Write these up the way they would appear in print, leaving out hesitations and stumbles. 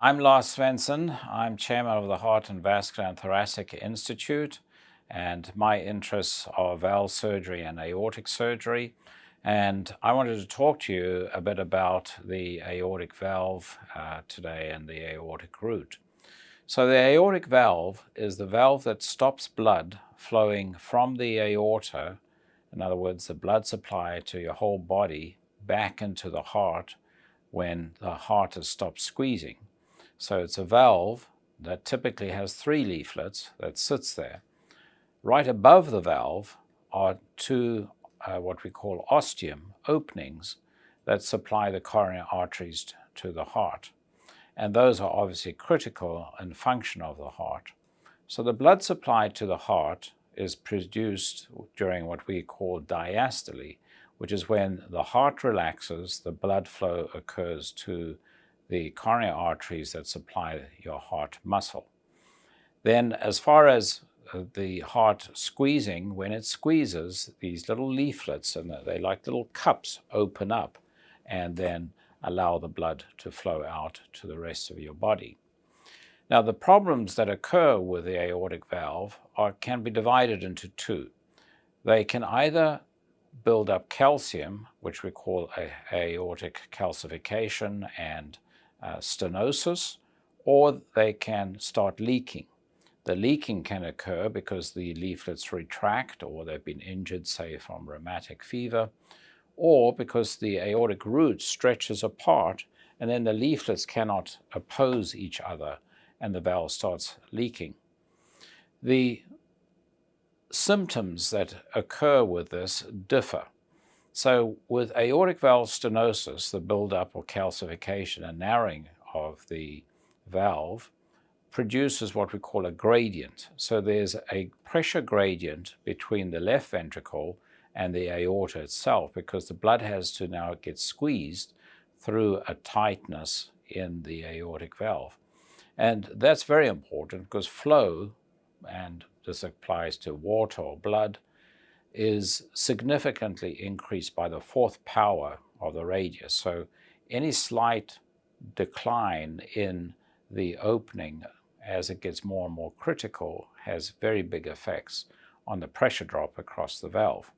I'm Lars Svensson. I'm chairman of the Heart and Vascular and Thoracic Institute, and my interests are valve surgery and aortic surgery. And I wanted to talk to you a bit about the aortic valve today and the aortic root. So the aortic valve is the valve that stops blood flowing from the aorta, in other words, the blood supply to your whole body, back into the heart when the heart has stopped squeezing. So it's a valve that typically has 3 leaflets that sits there. Right above the valve are 2 what we call ostium openings that supply the coronary arteries to the heart. And those are obviously critical in function of the heart. So the blood supply to the heart is produced during what we call diastole, which is when the heart relaxes, the blood flow occurs to the coronary arteries that supply your heart muscle. Then as far as the heart squeezing, when it squeezes, these little leaflets, and they like little cups, open up and then allow the blood to flow out to the rest of your body. Now the problems that occur with the aortic valve can be divided into 2. They can either build up calcium, which we call aortic calcification and stenosis, or they can start leaking. The leaking can occur because the leaflets retract, or they've been injured, say from rheumatic fever, or because the aortic root stretches apart and then the leaflets cannot oppose each other and the valve starts leaking. The symptoms that occur with this differ. So with aortic valve stenosis, the buildup or calcification and narrowing of the valve produces what we call a gradient. So there's a pressure gradient between the left ventricle and the aorta itself, because the blood has to now get squeezed through a tightness in the aortic valve. And that's very important because flow, and this applies to water or blood, is significantly increased by the 4th power of the radius. So any slight decline in the opening as it gets more and more critical has very big effects on the pressure drop across the valve.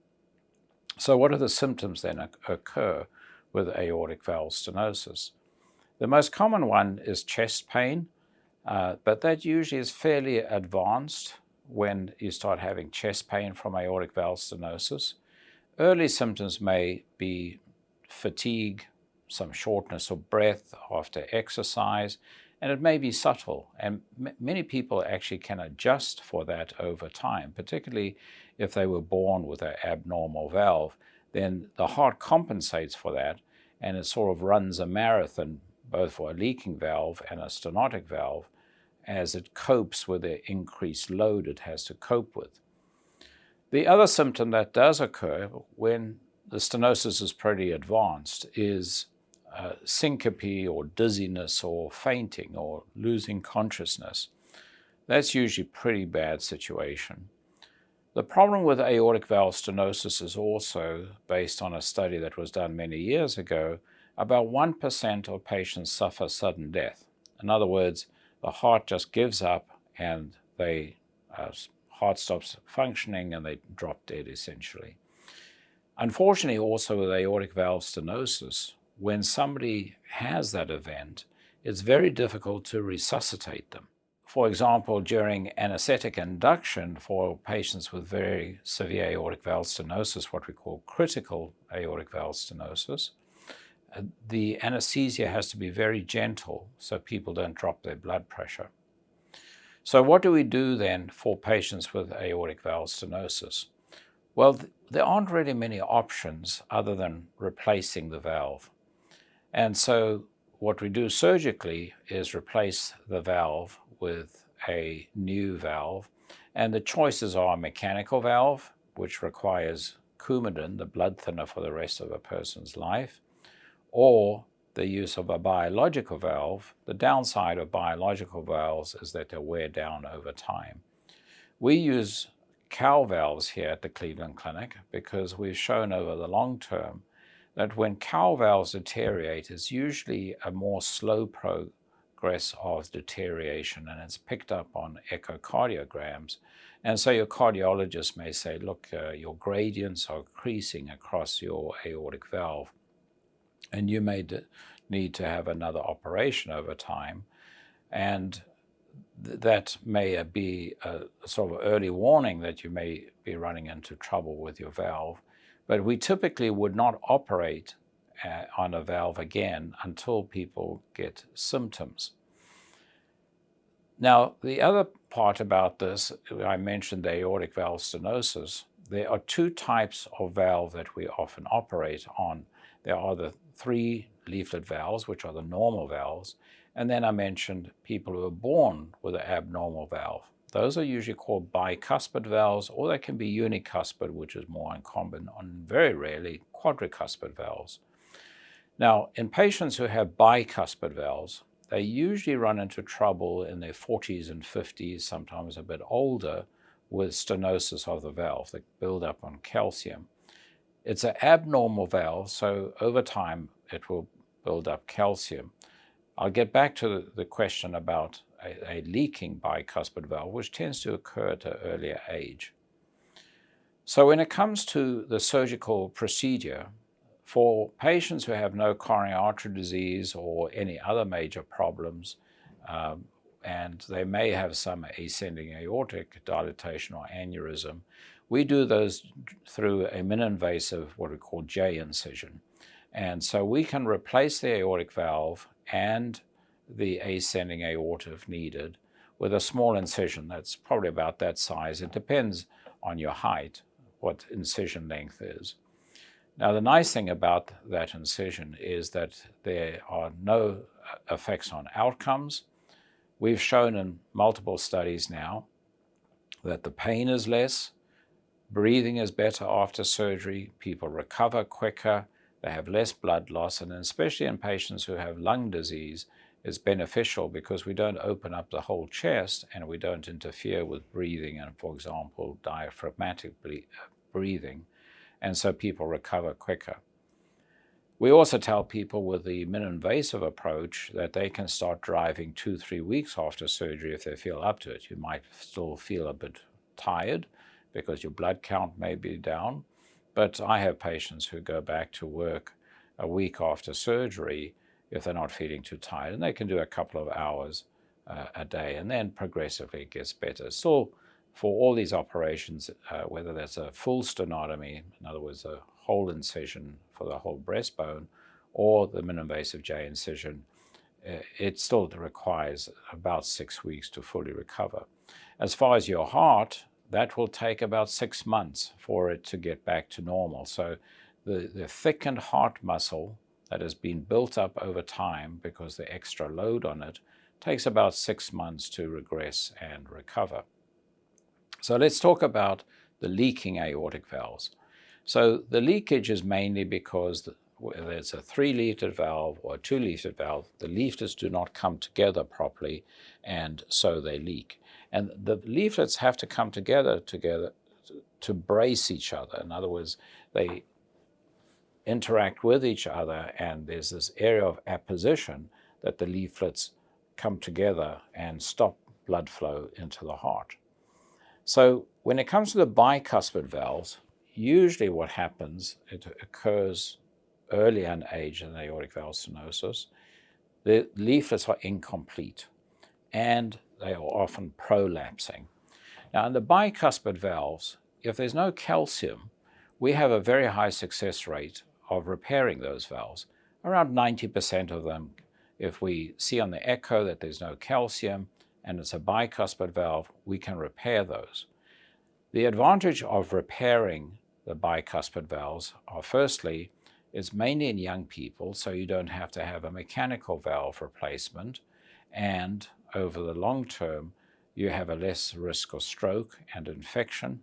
So what are the symptoms then occur with aortic valve stenosis? The most common one is chest pain, but that usually is fairly advanced when you start having chest pain from aortic valve stenosis. Early symptoms may be fatigue, some shortness of breath after exercise, and it may be subtle. And many people actually can adjust for that over time, particularly if they were born with an abnormal valve. Then the heart compensates for that, and it sort of runs a marathon, both for a leaking valve and a stenotic valve, as it copes with the increased load it has to cope with. The other symptom that does occur when the stenosis is pretty advanced is syncope or dizziness or fainting or losing consciousness. That's usually a pretty bad situation. The problem with aortic valve stenosis is also based on a study that was done many years ago. About 1% of patients suffer sudden death. In other words, the heart just gives up and the heart stops functioning and they drop dead essentially. Unfortunately, also with aortic valve stenosis, when somebody has that event, it's very difficult to resuscitate them. For example, during anesthetic induction for patients with very severe aortic valve stenosis, what we call critical aortic valve stenosis, the anesthesia has to be very gentle so people don't drop their blood pressure. So what do we do then for patients with aortic valve stenosis? Well, there aren't really many options other than replacing the valve. And so what we do surgically is replace the valve with a new valve. And the choices are a mechanical valve, which requires Coumadin, the blood thinner for the rest of a person's life, or the use of a biological valve. The downside of biological valves is that they wear down over time. We use cow valves here at the Cleveland Clinic because we've shown over the long term that when cow valves deteriorate, it's usually a more slow progress of deterioration, and it's picked up on echocardiograms. And so your cardiologist may say, look, your gradients are increasing across your aortic valve, and you may need to have another operation over time. And that may be a sort of early warning that you may be running into trouble with your valve. But we typically would not operate on a valve again until people get symptoms. Now, the other part about this, I mentioned the aortic valve stenosis. There are two types of valve that we often operate on. There are the 3 leaflet valves, which are the normal valves, and then I mentioned people who are born with an abnormal valve. Those are usually called bicuspid valves, or they can be unicuspid, which is more uncommon, and very rarely quadricuspid valves. Now, in patients who have bicuspid valves, they usually run into trouble in their 40s and 50s, sometimes a bit older, with stenosis of the valve, the buildup on calcium. It's an abnormal valve, so over time it will build up calcium. I'll get back to the question about a leaking bicuspid valve, which tends to occur at an earlier age. So when it comes to the surgical procedure, for patients who have no coronary artery disease or any other major problems, and they may have some ascending aortic dilatation or aneurysm, we do those through a mini-invasive, what we call J incision. And so we can replace the aortic valve and the ascending aorta if needed with a small incision that's probably about that size. It depends on your height, what incision length is. Now, the nice thing about that incision is that there are no effects on outcomes. We've shown in multiple studies now that the pain is less, breathing is better after surgery, people recover quicker, they have less blood loss, and especially in patients who have lung disease, it's beneficial because we don't open up the whole chest and we don't interfere with breathing and, for example, diaphragmatic breathing. And so people recover quicker. We also tell people with the mini-invasive approach that they can start driving 2-3 weeks after surgery if they feel up to it. You might still feel a bit tired because your blood count may be down, but I have patients who go back to work a week after surgery if they're not feeling too tired, and they can do a couple of hours a day, and then progressively it gets better. Still, for all these operations, whether that's a full sternotomy, in other words, a whole incision for the whole breastbone, or the mini-invasive J incision, it still requires about 6 weeks to fully recover. As far as your heart, that will take about 6 months for it to get back to normal. So the thickened heart muscle that has been built up over time because the extra load on it takes about 6 months to regress and recover. So let's talk about the leaking aortic valves. So the leakage is mainly because whether it's a 3-leaflet valve or a 2-leaflet valve, the leaflets do not come together properly, and so they leak. And the leaflets have to come together to brace each other. In other words, they interact with each other, and there's this area of apposition that the leaflets come together and stop blood flow into the heart. So when it comes to the bicuspid valves, usually what happens, it occurs early in age in aortic valve stenosis. The leaflets are incomplete and they are often prolapsing. Now, in the bicuspid valves, if there's no calcium, we have a very high success rate of repairing those valves. Around 90% of them, if we see on the echo that there's no calcium and it's a bicuspid valve, we can repair those. The advantage of repairing the bicuspid valves are, firstly, it's mainly in young people, so you don't have to have a mechanical valve replacement, and over the long term, you have a less risk of stroke and infection,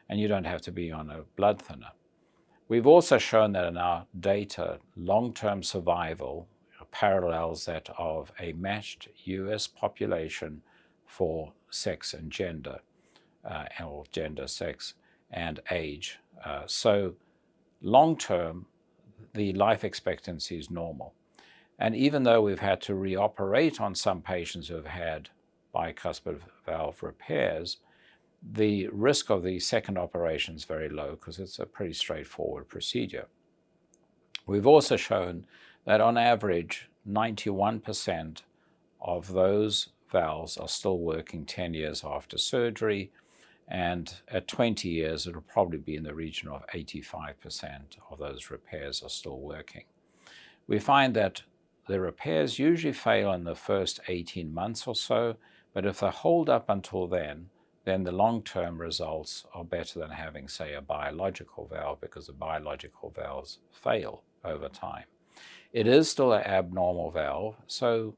and you don't have to be on a blood thinner. We've also shown that in our data, long-term survival parallels that of a matched US population for sex and gender, or gender, sex, and age. So long-term, the life expectancy is normal. And even though we've had to reoperate on some patients who have had bicuspid valve repairs, the risk of the second operation is very low because it's a pretty straightforward procedure. We've also shown that on average, 91% of those valves are still working 10 years after surgery, and at 20 years, it'll probably be in the region of 85% of those repairs are still working. We find that the repairs usually fail in the first 18 months or so, but if they hold up until then the long-term results are better than having, say, a biological valve, because the biological valves fail over time. It is still an abnormal valve, so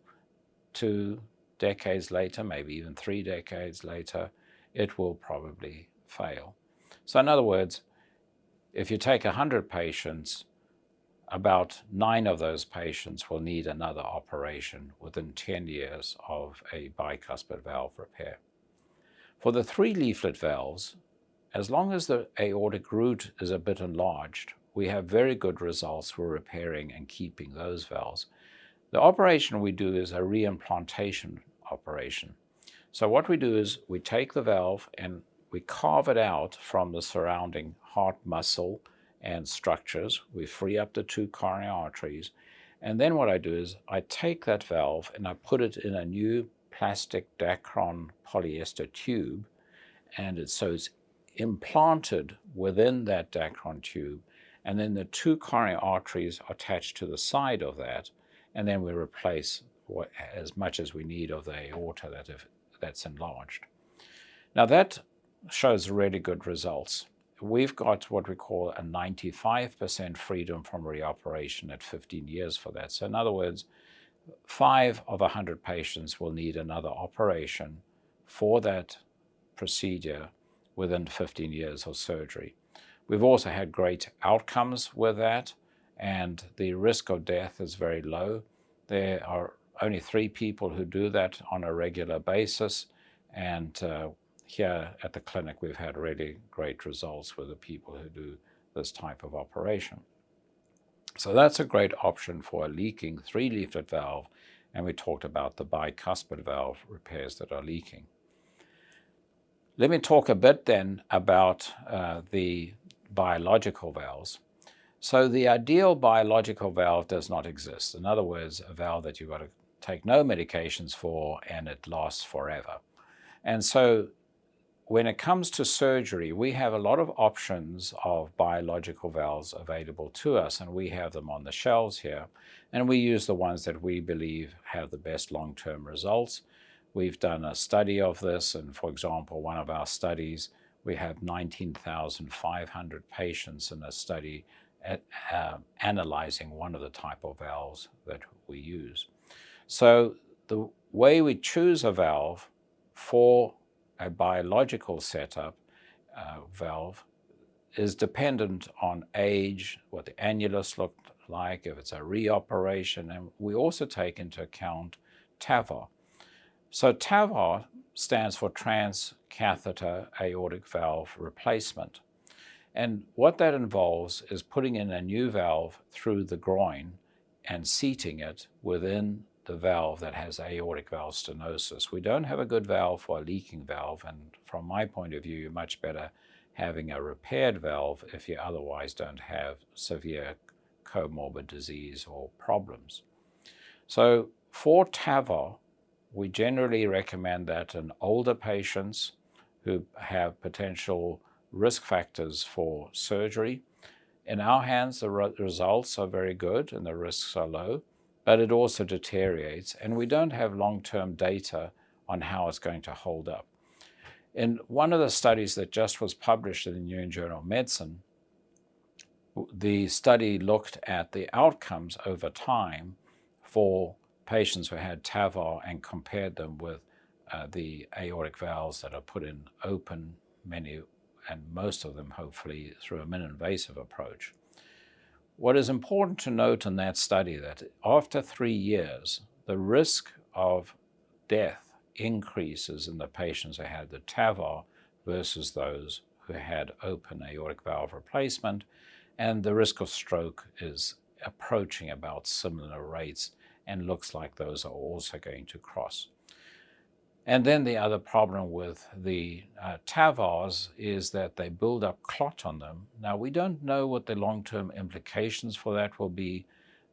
2 decades later, maybe even 3 decades later, it will probably fail. So in other words, if you take 100 patients, about 9 of those patients will need another operation within 10 years of a bicuspid valve repair. For the 3 leaflet valves, as long as the aortic root is a bit enlarged, we have very good results for repairing and keeping those valves. The operation we do is a reimplantation operation. So what we do is we take the valve and we carve it out from the surrounding heart muscle and structures. We free up the 2 coronary arteries. And then what I do is I take that valve and I put it in a new plastic Dacron polyester tube, and it's implanted within that Dacron tube, and then the 2 coronary arteries are attached to the side of that, and then we replace as much as we need of the aorta that's enlarged. Now that shows really good results. We've got what we call a 95% freedom from reoperation at 15 years for that. So in other words, 5 of 100 patients will need another operation for that procedure within 15 years of surgery. We've also had great outcomes with that, and the risk of death is very low. There are only 3 people who do that on a regular basis, and here at the clinic we've had really great results with the people who do this type of operation. So that's a great option for a leaking 3-leaflet valve, and we talked about the bicuspid valve repairs that are leaking. Let me talk a bit then about the biological valves. So the ideal biological valve does not exist. In other words, a valve that you've got to take no medications for and it lasts forever. And so when it comes to surgery, we have a lot of options of biological valves available to us, and we have them on the shelves here, and we use the ones that we believe have the best long-term results. We've done a study of this, and for example, one of our studies, we have 19,500 patients in a study analyzing one of the type of valves that we use. So the way we choose a valve for a biological setup valve is dependent on age, what the annulus looked like, if it's a reoperation, and we also take into account TAVR. So TAVR stands for transcatheter aortic valve replacement. And what that involves is putting in a new valve through the groin and seating it within the valve that has aortic valve stenosis. We don't have a good valve for a leaking valve, and from my point of view, you're much better having a repaired valve if you otherwise don't have severe comorbid disease or problems. So for TAVR, we generally recommend that in older patients who have potential risk factors for surgery. In our hands, the results are very good and the risks are low, but it also deteriorates, and we don't have long-term data on how it's going to hold up. In one of the studies that just was published in the New England Journal of Medicine, the study looked at the outcomes over time for patients who had TAVR and compared them with the aortic valves that are put in open, many and most of them hopefully through a minimally-invasive approach. What is important to note in that study that after 3 years, the risk of death increases in the patients who had the TAVR versus those who had open aortic valve replacement, and the risk of stroke is approaching about similar rates and looks like those are also going to cross. And then the other problem with the TAVRs is that they build up clot on them. Now, we don't know what the long-term implications for that will be,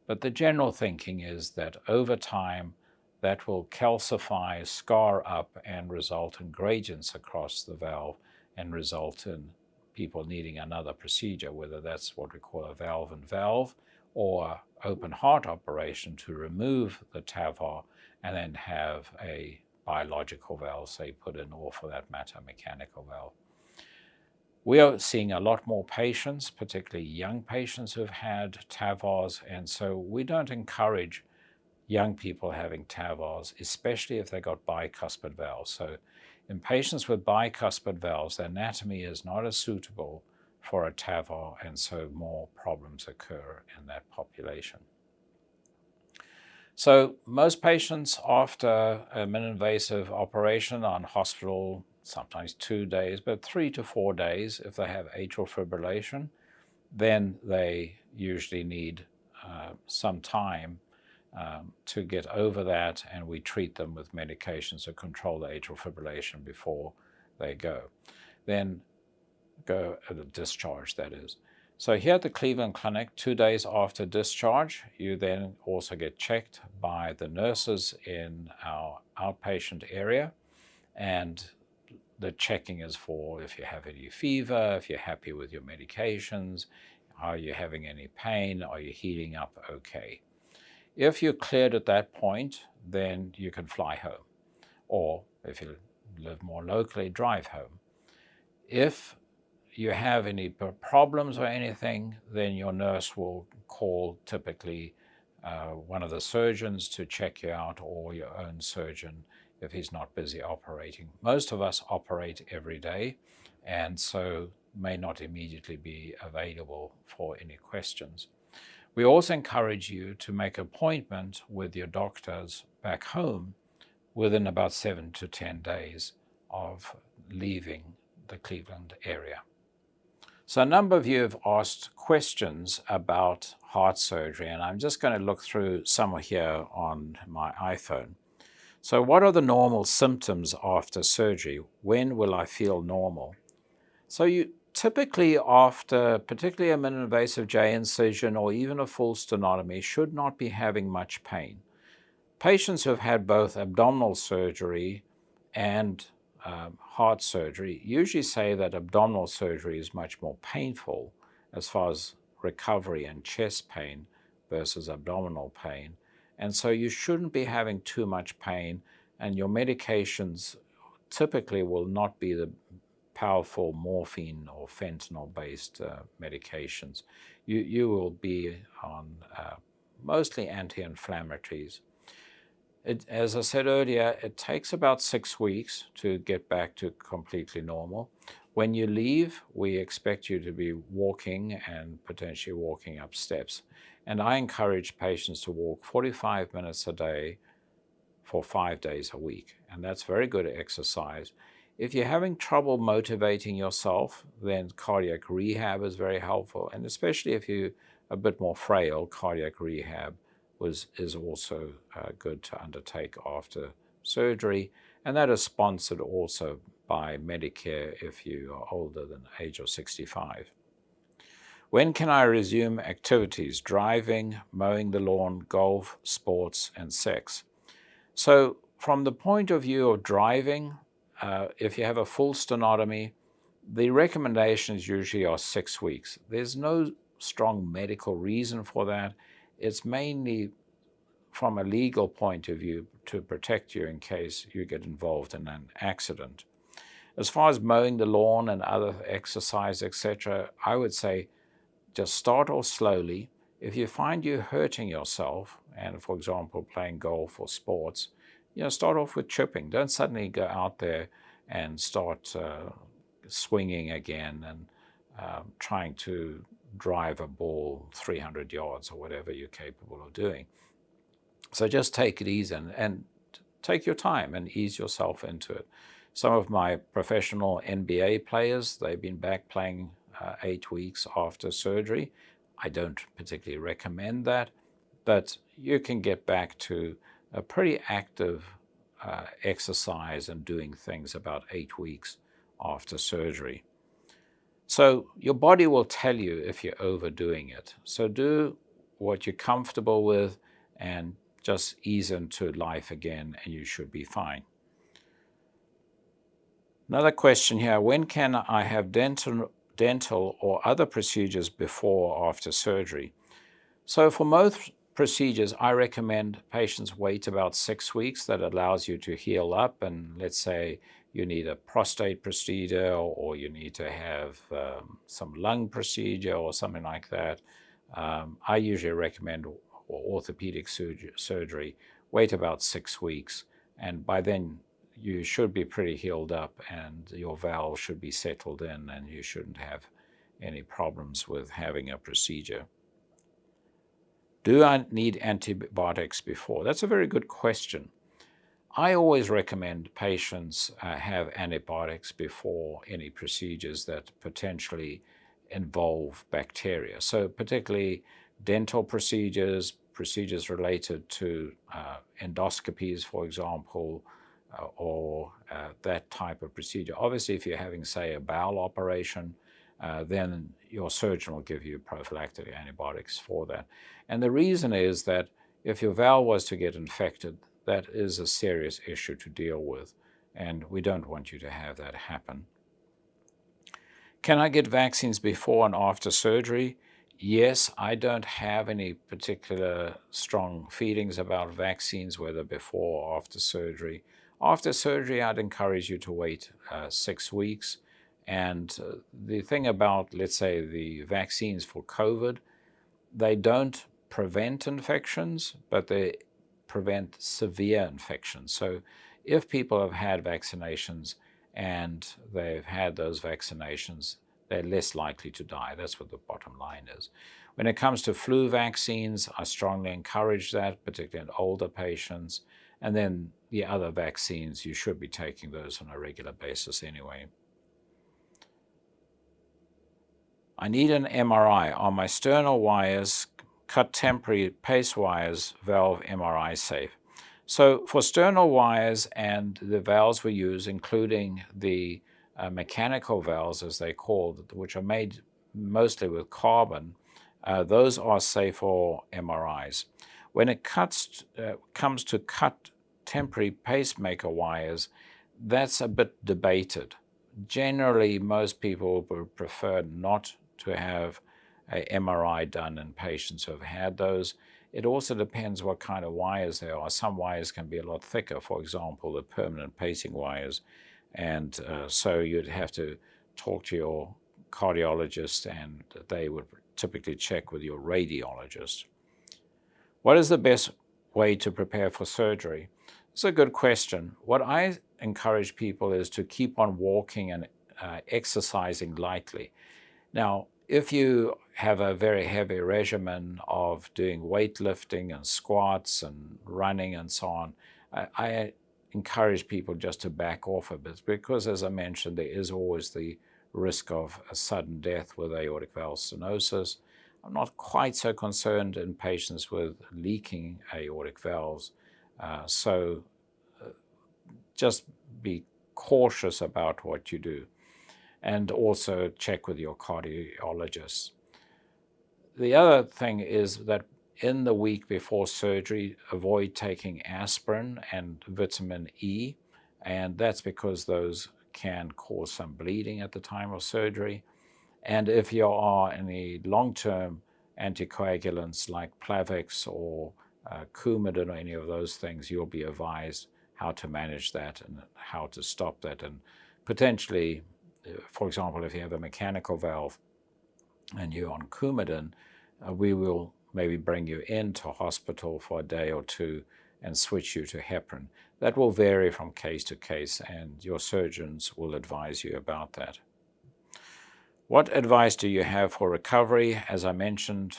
but the general thinking is that over time, that will calcify, scar up, and result in gradients across the valve and result in people needing another procedure, whether that's what we call a valve-in-valve or open heart operation to remove the TAVR and then have a biological valve, say, put in, or for that matter, mechanical valve. We are seeing a lot more patients, particularly young patients who've had TAVRs, and so we don't encourage young people having TAVRs, especially if they got bicuspid valves. So in patients with bicuspid valves, the anatomy is not as suitable for a TAVR, and so more problems occur in that population. So most patients after a minimally invasive operation are in hospital sometimes 2 days, but 3 to 4 days. If they have atrial fibrillation, then they usually need some time to get over that, and we treat them with medications to control the atrial fibrillation before they go. Then go at a discharge, that is. So here at the Cleveland Clinic, 2 days after discharge, you then also get checked by the nurses in our outpatient area, and the checking is for if you have any fever, if you're happy with your medications, are you having any pain, are you healing up okay. If you're cleared at that point, then you can fly home, or if you live more locally, drive home. If you have any problems or anything, then your nurse will call typically one of the surgeons to check you out, or your own surgeon if he's not busy operating. Most of us operate every day, and so may not immediately be available for any questions. We also encourage you to make an appointment with your doctors back home within about 7 to 10 days of leaving the Cleveland area. So a number of you have asked questions about heart surgery, and I'm just going to look through some here on my iPhone. So what are the normal symptoms after surgery? When will I feel normal? So you typically after, particularly a minimally invasive J incision or even a full sternotomy, should not be having much pain. Patients who have had both abdominal surgery and heart surgery usually say that abdominal surgery is much more painful as far as recovery and chest pain versus abdominal pain. And so you shouldn't be having too much pain, and your medications typically will not be the powerful morphine or fentanyl-based medications. You will be on mostly anti-inflammatories. As I said earlier, it takes about 6 weeks to get back to completely normal. When you leave, we expect you to be walking and potentially walking up steps. And I encourage patients to walk 45 minutes a day for 5 days a week. And that's very good exercise. If you're having trouble motivating yourself, then cardiac rehab is very helpful. And especially if you're a bit more frail, cardiac rehab is also good to undertake after surgery. And that is sponsored also by Medicare if you are older than the age of 65. When can I resume activities? Driving, mowing the lawn, golf, sports, and sex. So from the point of view of driving, if you have a full sternotomy, the recommendations usually are 6 weeks. There's no strong medical reason for that. It's mainly from a legal point of view to protect you in case you get involved in an accident. As far as mowing the lawn and other exercise, etc., I would say just start off slowly. If you find you're hurting yourself, and for example, playing golf or sports, start off with chipping. Don't suddenly go out there and start swinging again and trying to drive a ball 300 yards or whatever you're capable of doing. So just take it easy and take your time and ease yourself into it. Some of my professional NBA players, they've been back playing 8 weeks after surgery. I don't particularly recommend that. but you can get back to a pretty active exercise and doing things about 8 weeks after surgery. So your body will tell you if you're overdoing it. So do what you're comfortable with and just ease into life again, and you should be fine. Another question here, when can I have dental or other procedures before or after surgery? So for most procedures, I recommend patients wait about 6 weeks. That allows you to heal up, and let's say you need a prostate procedure or you need to have some lung procedure or something like that. I usually recommend orthopedic surgery, wait about 6 weeks, and by then you should be pretty healed up and your valve should be settled in and you shouldn't have any problems with having a procedure. Do I need antibiotics before? That's a very good question. I always recommend patients have antibiotics before any procedures that potentially involve bacteria. So particularly dental procedures, procedures related to endoscopies, for example, or that type of procedure. Obviously, if you're having, say, a bowel operation, then your surgeon will give you prophylactic antibiotics for that. And the reason is that if your valve was to get infected, that is a serious issue to deal with, and we don't want you to have that happen. Can I get vaccines before and after surgery? Yes, I don't have any particular strong feelings about vaccines, whether before or after surgery. After surgery, I'd encourage you to wait 6 weeks. And the thing about, let's say, the vaccines for COVID, they don't prevent infections, but they prevent severe infections. So if people have had vaccinations and they've had those vaccinations, they're less likely to die. That's what the bottom line is. When it comes to flu vaccines, I strongly encourage that, particularly in older patients. And then the other vaccines, you should be taking those on a regular basis anyway. I need an MRI. Are my sternal wires, cut temporary pace wires, valve MRI safe? So for sternal wires and the valves we use, including the mechanical valves, as they're called, which are made mostly with carbon, those are safe for MRIs. When it comes to cut temporary pacemaker wires, that's a bit debated. Generally, most people would prefer not to have a MRI done in patients who have had those. It also depends what kind of wires they are. Some wires can be a lot thicker, for example, the permanent pacing wires. And so you'd have to talk to your cardiologist, and they would typically check with your radiologist. What is the best way to prepare for surgery? It's a good question. What I encourage people is to keep on walking and exercising lightly. Now, if you have a very heavy regimen of doing weightlifting and squats and running and so on, I encourage people just to back off a bit because, as I mentioned, there is always the risk of a sudden death with aortic valve stenosis. I'm not quite so concerned in patients with leaking aortic valves. So just be cautious about what you do, and also check with your cardiologist. The other thing is that in the week before surgery, avoid taking aspirin and vitamin E, and that's because those can cause some bleeding at the time of surgery. And if you are any long-term anticoagulants like Plavix or Coumadin or any of those things, you'll be advised how to manage that and how to stop that. And potentially, for example, if you have a mechanical valve and you're on Coumadin, we will maybe bring you into hospital for a day or two and switch you to heparin. That will vary from case to case, and your surgeons will advise you about that. What advice do you have for recovery? As I mentioned,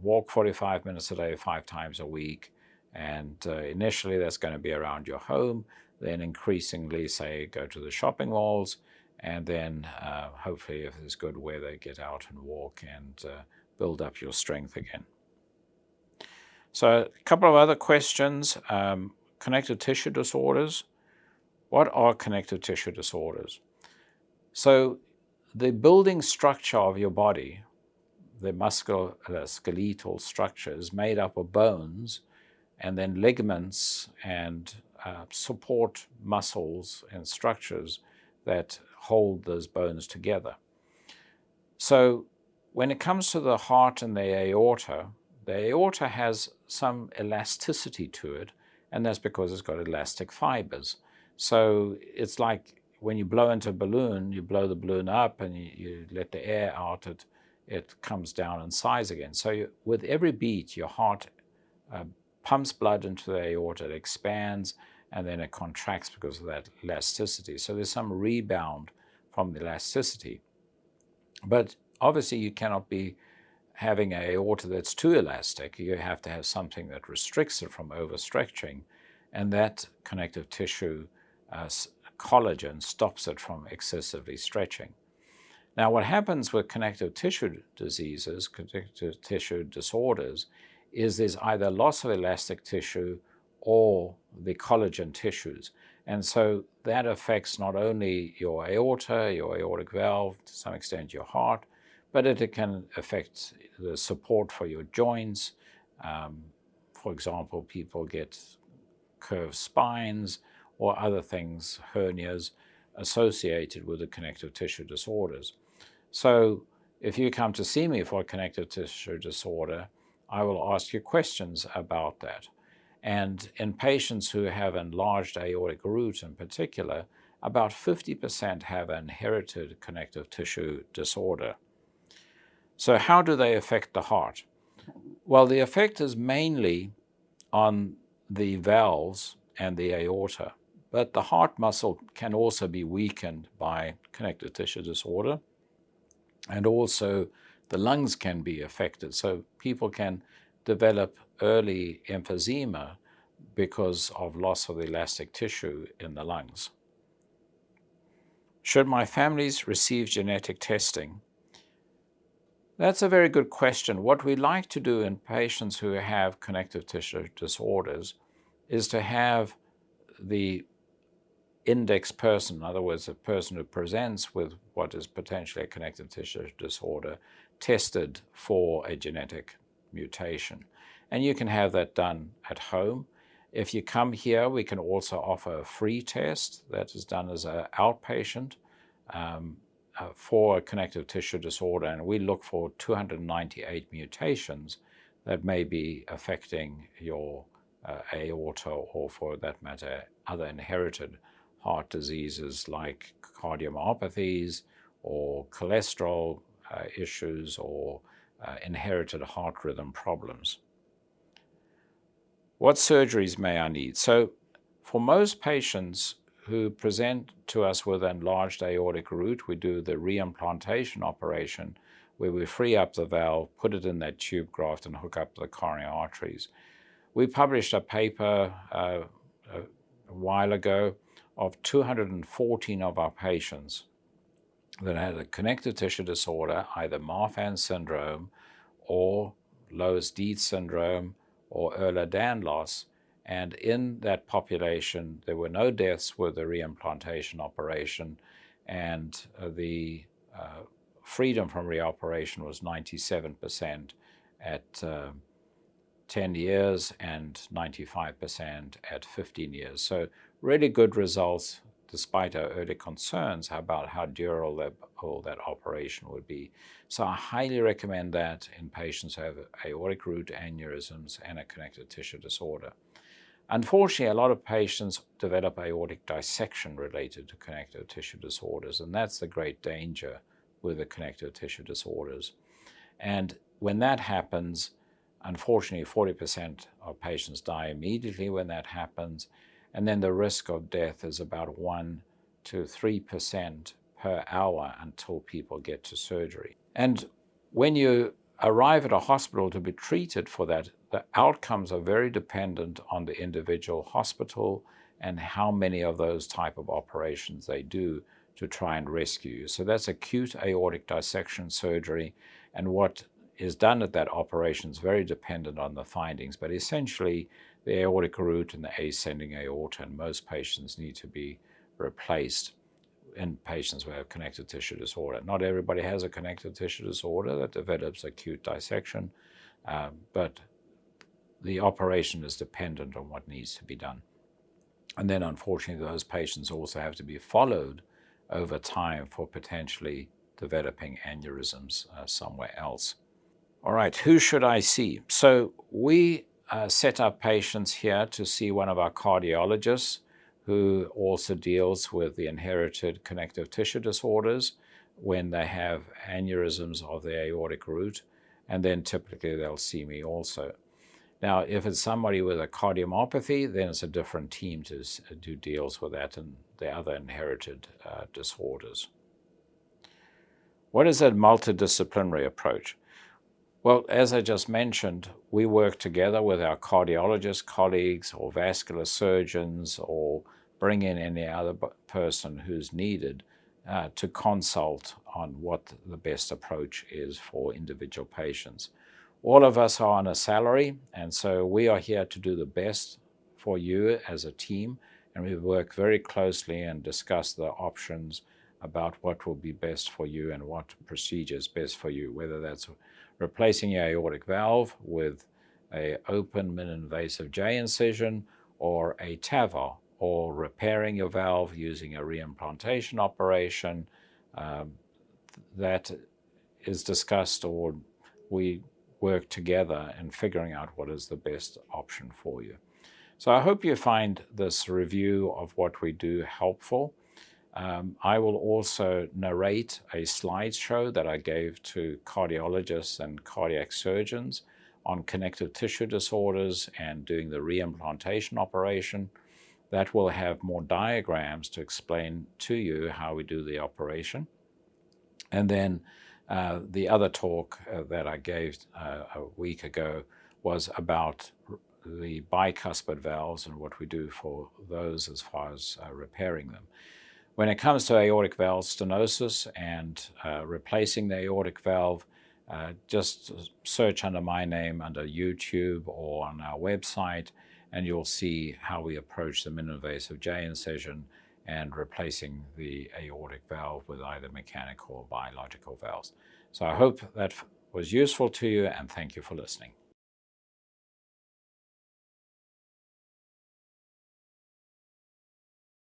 walk 45 minutes a day, 5 times a week. And initially that's going to be around your home. Then increasingly, say, go to the shopping malls. And then hopefully, if there's good weather, get out and walk and build up your strength again. So a couple of other questions. Connective tissue disorders. What are connective tissue disorders? So the building structure of your body, the musculoskeletal structure, is made up of bones and then ligaments and support muscles and structures that hold those bones together. So when it comes to the heart and the aorta has some elasticity to it, and that's because it's got elastic fibers. So it's like when you blow into a balloon, you blow the balloon up and you let the air out, it comes down in size again. So with every beat, your heart pumps blood into the aorta, it expands, and then it contracts because of that elasticity. So there's some rebound from the elasticity. But obviously you cannot be having an aorta that's too elastic. You have to have something that restricts it from overstretching, and that connective tissue collagen stops it from excessively stretching. Now what happens with connective tissue diseases, connective tissue disorders, is there's either loss of elastic tissue or the collagen tissues. And so that affects not only your aorta, your aortic valve, to some extent your heart, but it can affect the support for your joints. For example, people get curved spines or other things, hernias, associated with the connective tissue disorders. So if you come to see me for a connective tissue disorder, I will ask you questions about that. And in patients who have enlarged aortic root in particular, about 50% have an inherited connective tissue disorder. So how do they affect the heart? Well, the effect is mainly on the valves and the aorta, but the heart muscle can also be weakened by connective tissue disorder, and also the lungs can be affected. So people can develop early emphysema because of loss of the elastic tissue in the lungs. Should my families receive genetic testing? That's a very good question. What we like to do in patients who have connective tissue disorders is to have the index person, in other words, a person who presents with what is potentially a connective tissue disorder, tested for a genetic mutation. And you can have that done at home. If you come here, we can also offer a free test that is done as an outpatient for a connective tissue disorder, and we look for 298 mutations that may be affecting your aorta, or for that matter, other inherited heart diseases like cardiomyopathies or cholesterol issues or inherited heart rhythm problems. What surgeries may I need? So for most patients who present to us with enlarged aortic root, we do the reimplantation operation where we free up the valve, put it in that tube graft, and hook up the coronary arteries. We published a paper a while ago of 214 of our patients that had a connective tissue disorder, either Marfan syndrome or Loeys-Dietz syndrome or Ehlers-Danlos loss. And in that population, there were no deaths with the reimplantation operation, and the freedom from reoperation was 97% at 10 years and 95% at 15 years. So really good results, despite our early concerns about how durable that operation would be. So I highly recommend that in patients who have aortic root aneurysms and a connective tissue disorder. Unfortunately, a lot of patients develop aortic dissection related to connective tissue disorders, and that's the great danger with the connective tissue disorders. And when that happens, unfortunately, 40% of patients die immediately when that happens, and then the risk of death is about 1 to 3% per hour until people get to surgery. And when you arrive at a hospital to be treated for that, the outcomes are very dependent on the individual hospital and how many of those type of operations they do to try and rescue you. So that's acute aortic dissection surgery, and what is done at that operation is very dependent on the findings, but essentially the aortic root and the ascending aorta in most patients need to be replaced in patients who have connective tissue disorder. Not everybody has a connective tissue disorder that develops acute dissection, but the operation is dependent on what needs to be done. And then unfortunately those patients also have to be followed over time for potentially developing aneurysms somewhere else. All right, who should I see? So we set up patients here to see one of our cardiologists who also deals with the inherited connective tissue disorders when they have aneurysms of the aortic root, and then typically they'll see me also. Now, if it's somebody with a cardiomyopathy, then it's a different team to do deals with that and the other inherited disorders. What is a multidisciplinary approach? Well, as I just mentioned, we work together with our cardiologist colleagues or vascular surgeons, or bring in any other person who's needed to consult on what the best approach is for individual patients. All of us are on a salary, and so we are here to do the best for you as a team, and we work very closely and discuss the options about what will be best for you and what procedure is best for you, whether that's replacing your aortic valve with an open mini-invasive J incision or a TAVR, or repairing your valve using a reimplantation operation. That is discussed, or we work together in figuring out what is the best option for you. So I hope you find this review of what we do helpful. I will also narrate a slideshow that I gave to cardiologists and cardiac surgeons on connective tissue disorders and doing the reimplantation operation. That will have more diagrams to explain to you how we do the operation. And then the other talk that I gave a week ago was about the bicuspid valves and what we do for those as far as repairing them. When it comes to aortic valve stenosis and replacing the aortic valve, just search under my name under YouTube or on our website, and you'll see how we approach the mini-invasive J incision and replacing the aortic valve with either mechanical or biological valves. So I hope that was useful to you, and thank you for listening.